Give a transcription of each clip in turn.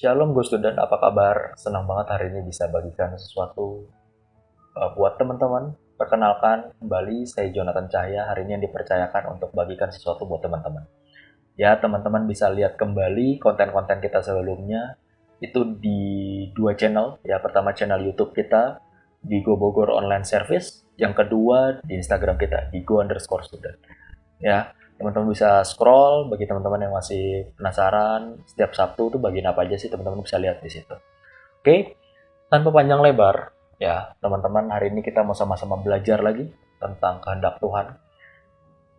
Shalom Gus Student, apa kabar? Senang banget hari ini bisa bagikan sesuatu buat teman-teman. Perkenalkan kembali, saya Jonathan Cahya. Hari ini yang dipercayakan untuk bagikan sesuatu buat teman-teman. Ya, teman-teman bisa lihat kembali konten-konten kita sebelumnya. Itu di dua channel. Ya, pertama channel YouTube kita, di Go Bogor Online Service. Yang kedua di Instagram kita, di Go_student. Ya, teman-teman bisa scroll. Bagi teman-teman yang masih penasaran, setiap Sabtu tuh bagian apa aja sih, teman-teman bisa lihat di situ. Oke, tanpa panjang lebar, ya teman-teman, hari ini kita mau sama-sama belajar lagi tentang kehendak Tuhan.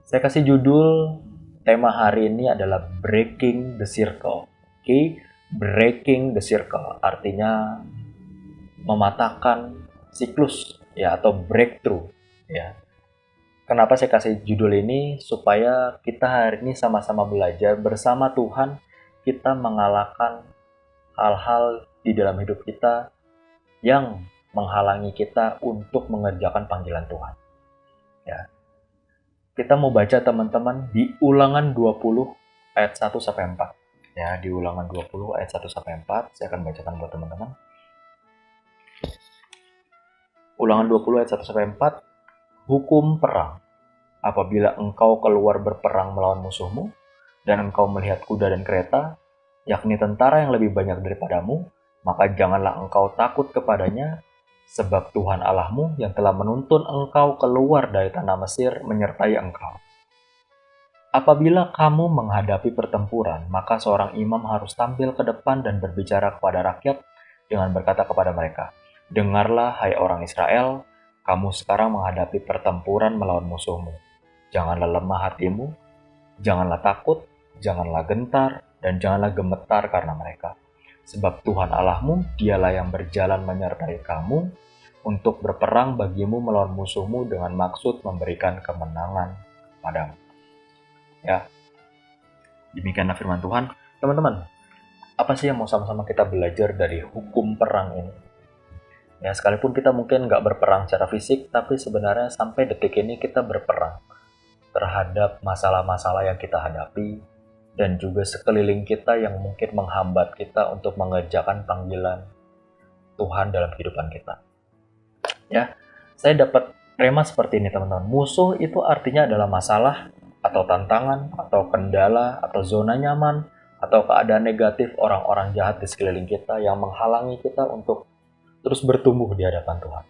Saya kasih judul tema hari ini adalah Breaking the Circle. Oke, Breaking the Circle artinya mematahkan siklus ya, atau breakthrough ya. Kenapa saya kasih judul ini? Supaya kita hari ini sama-sama belajar bersama Tuhan, kita mengalahkan hal-hal di dalam hidup kita yang menghalangi kita untuk mengerjakan panggilan Tuhan. Ya. Kita mau baca teman-teman di Ulangan 20 ayat 1 sampai 4. Ya, di Ulangan 20 ayat 1 sampai 4 saya akan bacakan buat teman-teman. Ulangan 20 ayat 1 sampai 4. Hukum perang. Apabila engkau keluar berperang melawan musuhmu, dan engkau melihat kuda dan kereta, yakni tentara yang lebih banyak daripadamu, maka janganlah engkau takut kepadanya, sebab Tuhan Allahmu yang telah menuntun engkau keluar dari tanah Mesir menyertai engkau. Apabila kamu menghadapi pertempuran, maka seorang imam harus tampil ke depan dan berbicara kepada rakyat dengan berkata kepada mereka, dengarlah hai orang Israel, kamu sekarang menghadapi pertempuran melawan musuhmu. Janganlah lemah hatimu, janganlah takut, janganlah gentar, dan janganlah gemetar karena mereka. Sebab Tuhan Allahmu, dialah yang berjalan menyertai kamu untuk berperang bagimu melawan musuhmu dengan maksud memberikan kemenangan padamu. Ya, demikianlah firman Tuhan. Teman-teman, apa sih yang mau sama-sama kita belajar dari hukum perang ini? Ya, sekalipun kita mungkin nggak berperang secara fisik, tapi sebenarnya sampai detik ini kita berperang terhadap masalah-masalah yang kita hadapi dan juga sekeliling kita yang mungkin menghambat kita untuk mengerjakan panggilan Tuhan dalam kehidupan kita. Ya, saya dapat rema seperti ini teman-teman. Musuh itu artinya adalah masalah atau tantangan atau kendala atau zona nyaman atau keadaan negatif orang-orang jahat di sekeliling kita yang menghalangi kita untuk terus bertumbuh di hadapan Tuhan.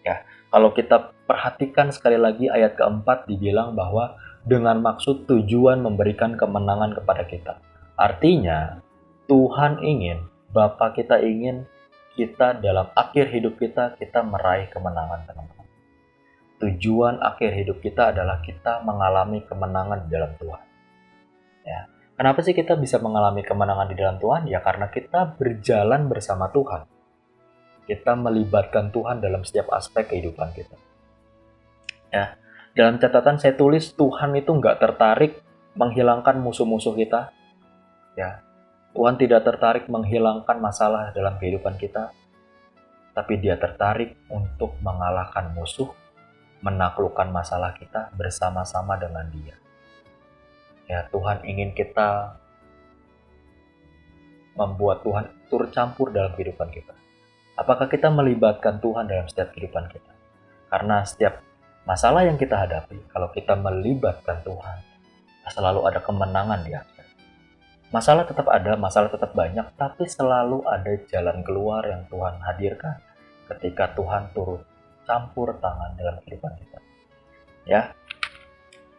Ya, kalau kita perhatikan sekali lagi ayat keempat dibilang bahwa dengan maksud tujuan memberikan kemenangan kepada kita. Artinya Tuhan ingin, Bapa kita ingin kita dalam akhir hidup kita meraih kemenangan teman-teman. Tujuan akhir hidup kita adalah kita mengalami kemenangan di dalam Tuhan. Ya. Kenapa sih kita bisa mengalami kemenangan di dalam Tuhan? Ya karena kita berjalan bersama Tuhan. Kita melibatkan Tuhan dalam setiap aspek kehidupan kita. Ya, dalam catatan saya tulis Tuhan itu nggak tertarik menghilangkan musuh-musuh kita. Ya, Tuhan tidak tertarik menghilangkan masalah dalam kehidupan kita, tapi Dia tertarik untuk mengalahkan musuh, menaklukkan masalah kita bersama-sama dengan Dia. Ya, Tuhan ingin kita membuat Tuhan turut campur dalam kehidupan kita. Apakah kita melibatkan Tuhan dalam setiap kehidupan kita? Karena setiap masalah yang kita hadapi, kalau kita melibatkan Tuhan, selalu ada kemenangan di akhir. Masalah tetap ada, masalah tetap banyak, tapi selalu ada jalan keluar yang Tuhan hadirkan ketika Tuhan turut campur tangan dalam kehidupan kita. Ya,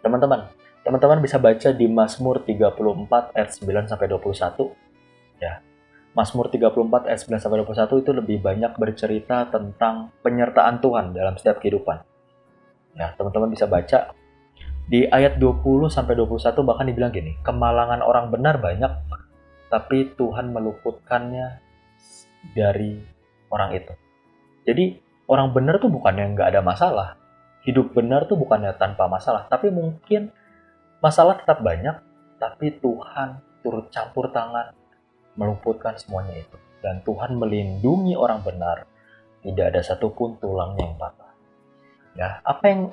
teman-teman bisa baca di Mazmur 34 ayat 9 sampai 21. Ya. Mazmur 34 ayat 9 sampai 21 itu lebih banyak bercerita tentang penyertaan Tuhan dalam setiap kehidupan. Ya, teman-teman bisa baca di ayat 20 sampai 21 bahkan dibilang gini, kemalangan orang benar banyak, tapi Tuhan meluputkannya dari orang itu. Jadi orang benar tuh bukannya nggak ada masalah, hidup benar tuh bukannya tanpa masalah, tapi mungkin masalah tetap banyak, tapi Tuhan turut campur tangan meluputkan semuanya itu. Dan Tuhan melindungi orang benar, tidak ada satupun tulangnya yang patah. Ya, apa yang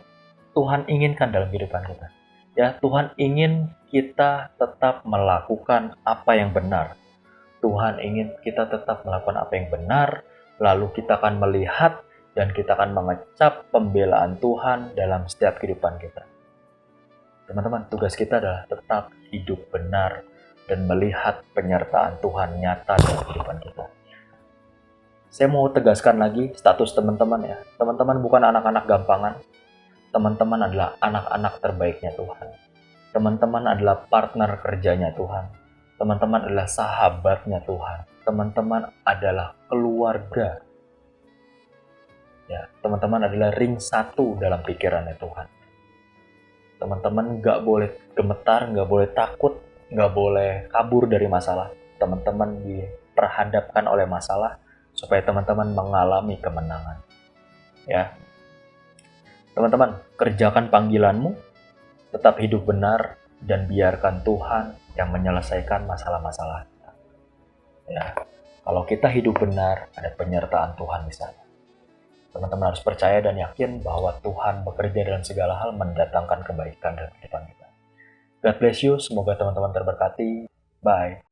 Tuhan inginkan dalam kehidupan kita? Ya, Tuhan ingin kita tetap melakukan apa yang benar. Tuhan ingin kita tetap melakukan apa yang benar, lalu kita akan melihat dan kita akan mengecap pembelaan Tuhan dalam setiap kehidupan kita. Teman-teman, tugas kita adalah tetap hidup benar dan melihat penyertaan Tuhan nyata dalam kehidupan kita. Saya mau tegaskan lagi status teman-teman ya. Teman-teman bukan anak-anak gampangan. Teman-teman adalah anak-anak terbaiknya Tuhan. Teman-teman adalah partner kerjanya Tuhan. Teman-teman adalah sahabatnya Tuhan. Teman-teman adalah keluarga. Ya, teman-teman adalah ring satu dalam pikirannya Tuhan. Teman-teman gak boleh gemetar, gak boleh takut, gak boleh kabur dari masalah. Teman-teman diperhadapkan oleh masalah supaya teman-teman mengalami kemenangan. Ya, teman-teman, kerjakan panggilanmu, tetap hidup benar, dan biarkan Tuhan yang menyelesaikan masalah-masalah kita. Ya, kalau kita hidup benar, ada penyertaan Tuhan di sana. Teman-teman harus percaya dan yakin bahwa Tuhan bekerja dalam segala hal mendatangkan kebaikan dalam kehidupan kita. God bless you, semoga teman-teman terberkati. Bye.